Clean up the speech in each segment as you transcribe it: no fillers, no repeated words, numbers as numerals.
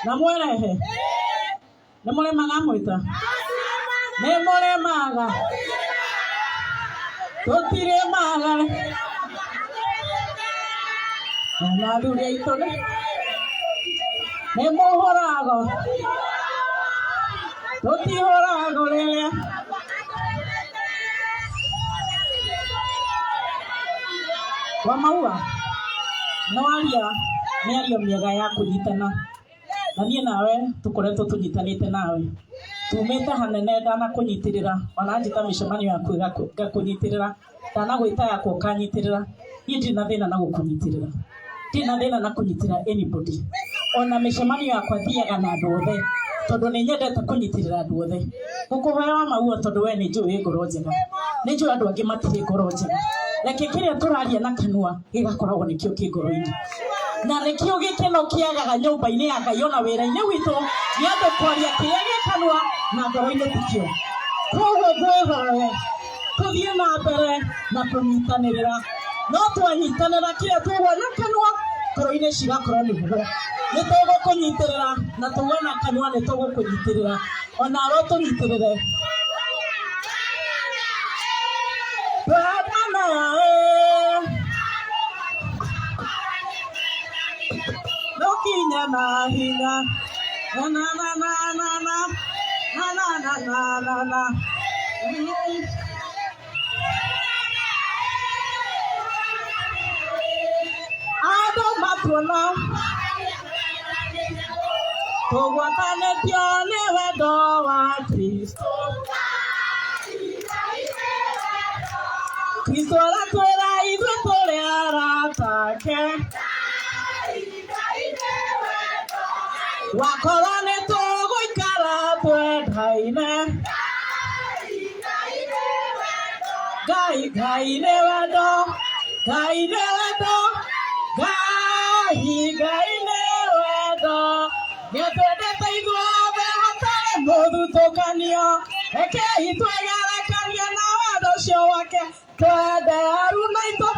Na mwerehe. Na mulemaga mwita. Ne mulemaga. Totire maga. Na dunia itone. Ne mohorago. Totihorago lele. Wa maua. Nawaria mĩario mĩega ya kũnyitana. Na niĩ nawe tũkoretwo tũnyitanĩte nawe. Tumĩte hanene ndana kũnyitirĩra. Ona njĩta mĩcemanio yaku ngakũnyitirĩra. Ndana gwĩta yakwa ũkanyitirĩra. Niĩ ndirĩ na thĩna na gũkũnyitirĩra. Ndirĩ na thĩna na kũnyitirĩra anybody. Ona mĩcemanio yakwa thiaga na andũ othe. Tondũ nĩ nyendete kũnyitirĩra andũ othe. Ngũkũhoya maua tondũ we nĩ njũĩ ngoro njega. Nĩ njũĩ andũ angĩ matirĩ ngoro njega. Reke kĩrĩa tũraria na kanua gĩgakoragwo nĩkĩo kĩ ngoro-inĩ. Na nĩkĩo gĩkeno kĩagaga nyũmba-inĩ ya Ngai ona wĩra-inĩ witũ nĩ andũ kwaria kĩrĩa gĩ kanua na ngoro-inĩ tikĩo. Koguo ngwĩhoe tũthiĩ na mbere na kũnyitanĩrĩra. No twanyitanĩra kĩrĩa tuuga na kanua ngoro-inĩ cigakorwo nĩguo. Nĩ tũgũkũnyitĩrĩra na tuuga na kanua nĩ tũgũkũnyitĩrĩra. Ona ro tũnyitĩrĩre. Nokinya na hinya na na na na na na na na na na na. Ado matuna tugwatanĩtio nĩ wendo wa Kristo. Kristo aratwĩra ithuĩ tũrĩ arata wakorwo nĩ tũgũikara twendaine. Ngai nĩ wendo. Ngai nĩ wendo. Ngai nĩ wendo. Nĩtwendete ithuothe hatarĩ mũthutũkanio. Rekei twĩgerekanie na wendo ũcio wake. Twende aruna aitũ.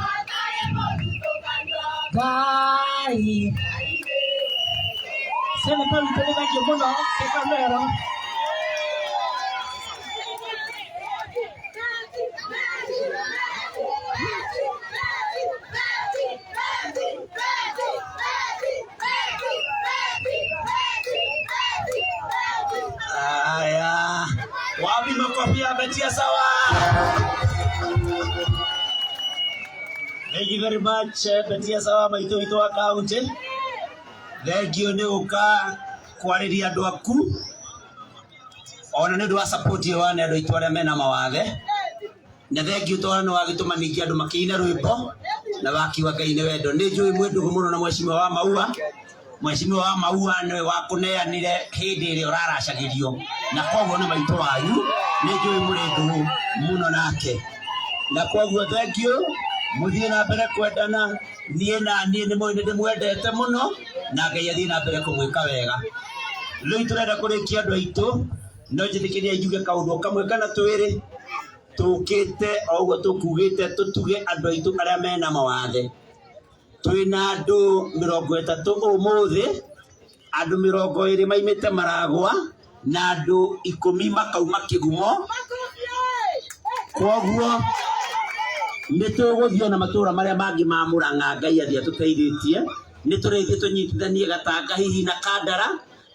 Ngai. Seneta witũ nĩ thengiũ mũno Kamero. Aya, wapi makofi ya Betia sawa? Thank you very much, Betia sawa maitũ witũ wa kaunti. Thengio nĩ ũka kwarĩria andũ aku. Ona nĩ ũndũ wa support wa andũ aitũ arĩa mena mawathe. Na thengio tondũ nĩ wagĩtũmanĩkia andũ makĩina rwĩmbo na wakiuga Ngai nĩ wendo. Nĩ njũĩ mwendũgu mũno na Mheshimiwa wa Maua. Mheshimiwa wa Maua nĩwe wakũneanire hĩndĩ ĩrĩa ũraracagĩrio. Na koguo nĩ maitũ wanyu. Nĩ njũĩ mũrĩ ndũgũ mũno nake. Na koguo thengio mũthiĩ na mbere kwendana. Niĩ na niĩ nĩ ndĩmwendete mũno. Na Ngai athiĩ na mbere kũmwĩka wega. Rĩu tũrenda kũrĩkia andũ aitũ. No njĩtĩkĩrie njuge kaũndũ kamwe kana twĩrĩ. Tũkĩte o ũguo tũkugĩte tũtuge andũ aitũ arĩa mena mawathe. Twĩna andũ 30 ũmũthĩ. Andũ 20 maimĩte Maragwa. Na andũ 10 makauma Kĩgumo. Koguo nĩ tũgũthiĩ na matũũra marĩa mangĩ ma Mũrang'a Ngai athiĩ atũteithĩtie. Nĩ tũrĩthiĩ tũnyitithanie Gatanga hihi na Kandara.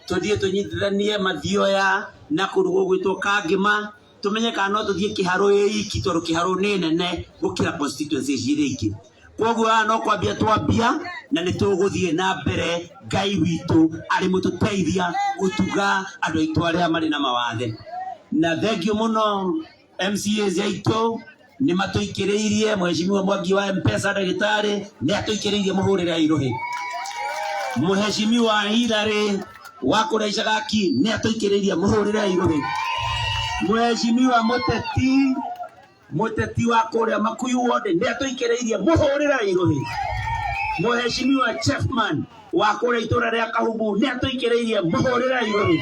Tũthiĩ tũnyitithanie Mathioya na kũndũ gũgwĩtwo Kangĩma. Tũmenye kana no tũthiĩ Kĩharũ iki tondũ Kĩharũ nĩ nene gũkĩra constituency iria ingĩ. Koguo no kwambia twambia na nĩ tũgũthiĩ na mbere Ngai witũ arĩ mũtũteithia gũtuga andũ aitũ arĩa marĩ na mawathe. Na thengio mũno MCAs aitũ nĩ matũikĩrĩirie. Mheshimiwa Mwangi wa M-Pesa ndagĩtarĩ nĩ atũikĩrĩirie mũhũrĩre Irũhĩ. Mheshimiwa Hilary wa kũrĩa Icagaki nĩ atũikĩrĩirie mũhũrĩre Irũhĩ. Mheshimiwa Mũteti wa kũrĩa Makuyu wothe nĩ atũikĩrĩirie mũhũrĩre Irũhĩ. Mheshimiwa Chefman wa kũrĩa itũra rĩa Kahubu nĩ atũikĩrĩirie mũhũrĩre Irũhĩ.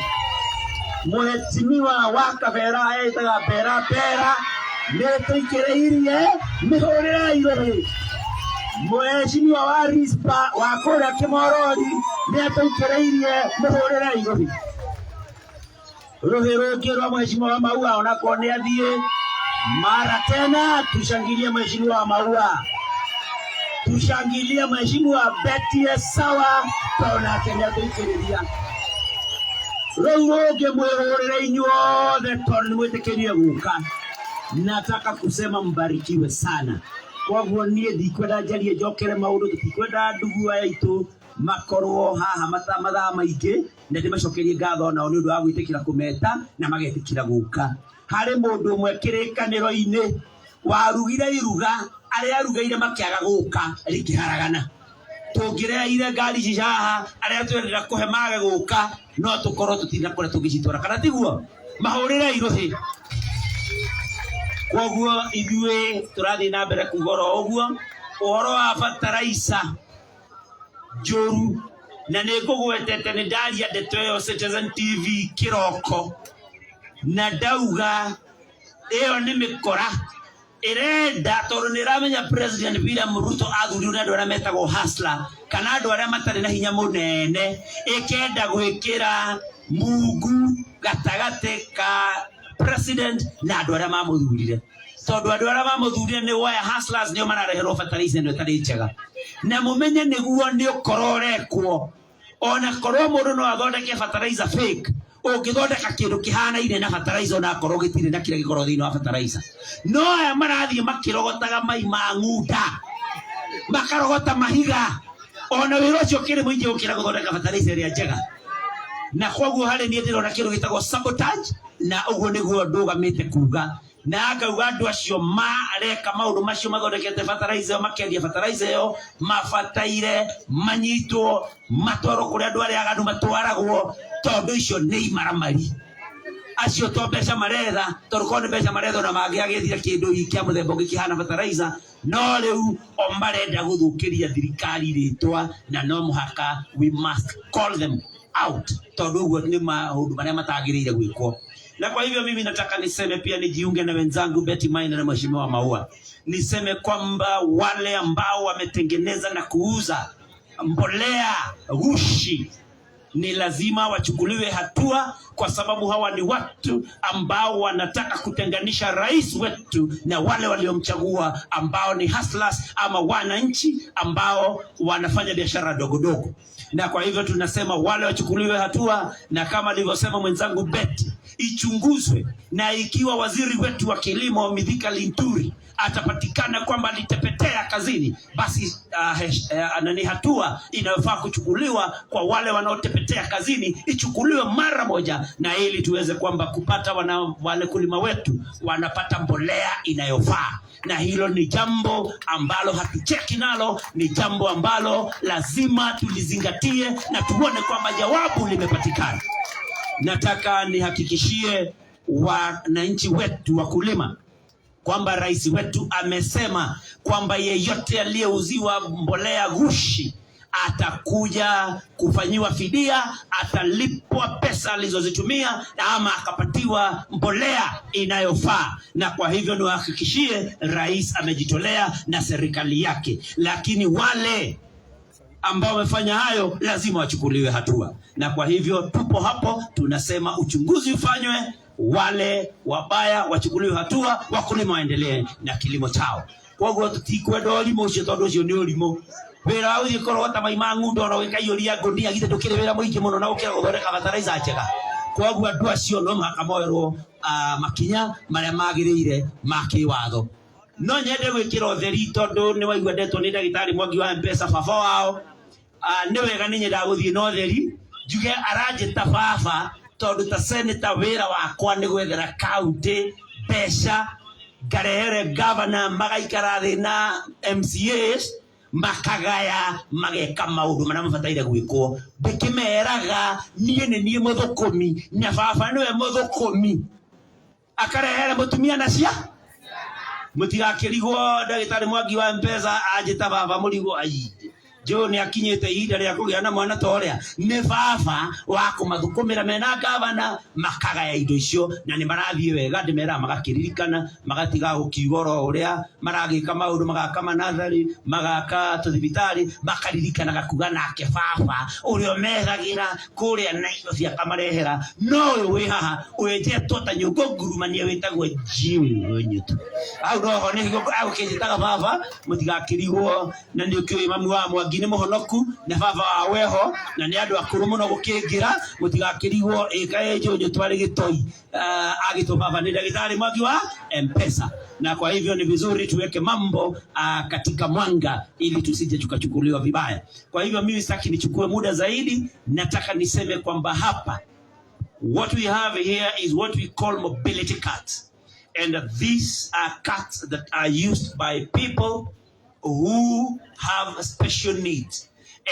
Mheshimiwa wa Kabera etaga Pera nĩ atũikĩrĩirie mũhũrĩre Irũhĩ. Mheshimiwa wa Rispa wa kũrĩa Kĩmorori Niatukireirie muhurire iruhi ruhi rwa mheshimiwa Maua onako ni athie mara tena. Tushangilie mheshimiwa Maua, tushangilie mheshimiwa Betty Sawa tona Kenya tuikiriria runge mwihurire inyuothe tondu ni mwitikirie guka. Nataka kusema mbarikiwe sana. Kwa hivyo nie ndikwenda njarie njokere maundu, tutikwenda ndugu aitu makorwo haha mathaa maingi na ndimacokerie ngatho nao ni undu wa gwitikira kumeta na magetikira guka. Hari mundu umwe kirikaniro-ini warugire iruga aria arugaire makiaga guka rikiharagana. Tungireire ngari ici haha aria twendera kuhe mage guka no tukorwo tutina kuria tungicitwara, kana tiguo? Mahurire iruhi. Koguo ithuĩ tũrathiĩ na mbere kuga ũguo ũhoro wa fertilizer njũru, na nĩ ngũgwetete nĩ ndaria ndeto ĩyo Citizen TV kĩroko na ndauga ĩyo nĩ mĩkora ĩrenda, tondũ nĩ ĩramenya President William Ruto athurirwo nĩ andũ arĩa metagwo hustler kana andũ arĩa matarĩ na hinya mũnene, ĩkenda gwĩkĩra mungu gatagatĩ ka President na andũ arĩa mamuthurire. Tondu andũ arĩa mamuthurire nĩ wire hustlers nĩo marareherwo fertilizer ĩno ĩtarĩ njega. Na mũmenye nĩguo nĩ ũkorwo ũrekwo, ona korwo mũndũ no athondeke fertilizer fake, ũngĩthondeka kĩndũ kĩhanaine na fertilizer ona akorwo gĩtirĩ na kĩrĩa gĩkorwo thĩinĩ wa fertilizer. No aya marathiĩ makĩrogotaga mai ma ng'unda, makarogota mahiga, ona wĩra ũcio ũkĩrĩ mũingĩ gũkĩra gũthondeka fertilizer ĩrĩa njega. Na koguo harĩ niĩ ndĩrona kĩndũ gĩtagwo sabotage, na ũguo nĩguo ndũgamĩte kuga. Na ngauga andũ acio mareka maũndũ macio mathondekete fertilizer makendia fertilizer ĩyo mabataire manyitwo matwarwo kũrĩa andũ arĩa aganu matwaragwo, tondũ icio nĩ imaramari. Acio to mbeca maretha, tondũ korwo nĩ mbeca maretha na mangĩagethire kĩndũ kĩa mũthemba ũngĩ kĩhana fertilizer, no rĩu o marenda gũthũkĩria thirikari rĩtwa, na no mũhaka we must call them out, tondũ ũguo nĩ maũndũ marĩa matagĩrĩire gwĩkwo. Na kwa hivyo mimi nataka niseme pia, nijiunge na wenzangu Betty Maina na mheshimiwa Maua, niseme kwamba wale ambao wametengeneza na kuuza mbolea ghushi ni lazima wachukuliwe hatua, kwa sababu hawa ni watu ambao wanataka kutenganisha rais wetu na wale waliomchagua ambao ni hustlers ama wananchi ambao wanafanya biashara dogo dogo. Na kwa hivyo tunasema wale wachukuliwe hatua, na kama alivyosema mwenzangu Betty, ichunguzwe, na ikiwa waziri wetu wa kilimo Mithika Linturi atapatikana kwamba alitepetea kazini, basi ni hatua inayofaa kuchukuliwa kwa wale wanaotepetea kazini, ichukuliwe mara moja, na ili tuweze kwamba kupata wale kulima wetu wanapata mbolea inayofaa. Na hilo ni jambo ambalo hatucheki nalo, ni jambo ambalo lazima tulizingatie na tuone kwamba jawabu limepatikana. Nataka nihakikishie wananchi wetu wakulima kwamba rais wetu amesema kwamba yeyote aliyeuziwa mbolea ghushi atakuja kufanyiwa fidia, atalipwa pesa alizozitumia ama akapatiwa mbolea inayofaa. Na kwa hivyo niwahakikishie rais amejitolea na serikali yake, lakini wale ambao wamefanya hayo lazima wachukuliwe hatua. Na kwa hivyo tupo hapo tunasema uchunguzi ufanywe, wale wabaya wachukuliwe hatua, wakulima waendelee na kilimo chao. Kwa hivyo tutikwenda ũrimũ ũcio tondũ ũcio nĩ ũrimũ. Wĩra ũyũ ũkorwo ta mai ma ng'unda ona ũgĩkaiyũria ngũnia, githĩ ndũkĩrĩ wĩra mũingĩ mũno na gũkĩra gũthondeka fertilizer njega. Kwa hivyo andũ acio no mũhaka moerwo makinya marĩa magĩrĩire ma kĩwatho. No nyende gwĩkĩra ũtheri, tondũ nĩ waigua ndetwo nĩ ndagĩtarĩ Mwangi wa M-Pesa baba wao. Nĩ wega nĩ nyenda gũthiĩ na ũtheri, njuge aranjĩta baba, tondũ ta senator wĩra wakwa nĩ gwethera kaunti mbeca, ngarehere governor, magaikara thĩ na MCAs, makagaya mageka maũndũ marĩa mabataire gwĩkwo. Ndĩkĩmeraga niĩ nĩ niĩ mũthũkũmi, na baba nĩwe mũthũkũmi, akarehere mũtumia na cia. Mũtigakĩrigwo ndagĩtarĩ Mwangi wa M-Pesa anjĩta baba mũrigo ai. jo ni akinyete ihinda ria kugia na mwana toria ni baba wa kumathukumira mena gavana makagaya indo icio na ni marathie wega ndimera magakiririkana magatiga gukigoro uria maragika maundu magaka manathari magaka tuthibitari makaririkana gakuga nake baba uria megagira kuria na indo cia kamarehera no we haha weje tota nyugo ngurumania wetagwo Jimmy Nyutu au roho ni agukijitaga baba mutigakirigwo na ni ukiwe mamu wa Mwangi ni muhonoku na baba wa weho na ni andu akuru muno gukingira mutigakirigwo ikaejo nyutwari gitoi agito baba ni ndagitari Mwangi wa M-Pesa. Na kwa hivyo ni vizuri tuweke mambo katika mwanga ili tusije tukachukuliwa vibaya. Kwa hivyo mimi sitaki nichukue muda zaidi, nataka niseme kwamba hapa what we have here is what we call mobility cards, and these are cards that are used by people who have special needs,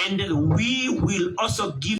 and we will also give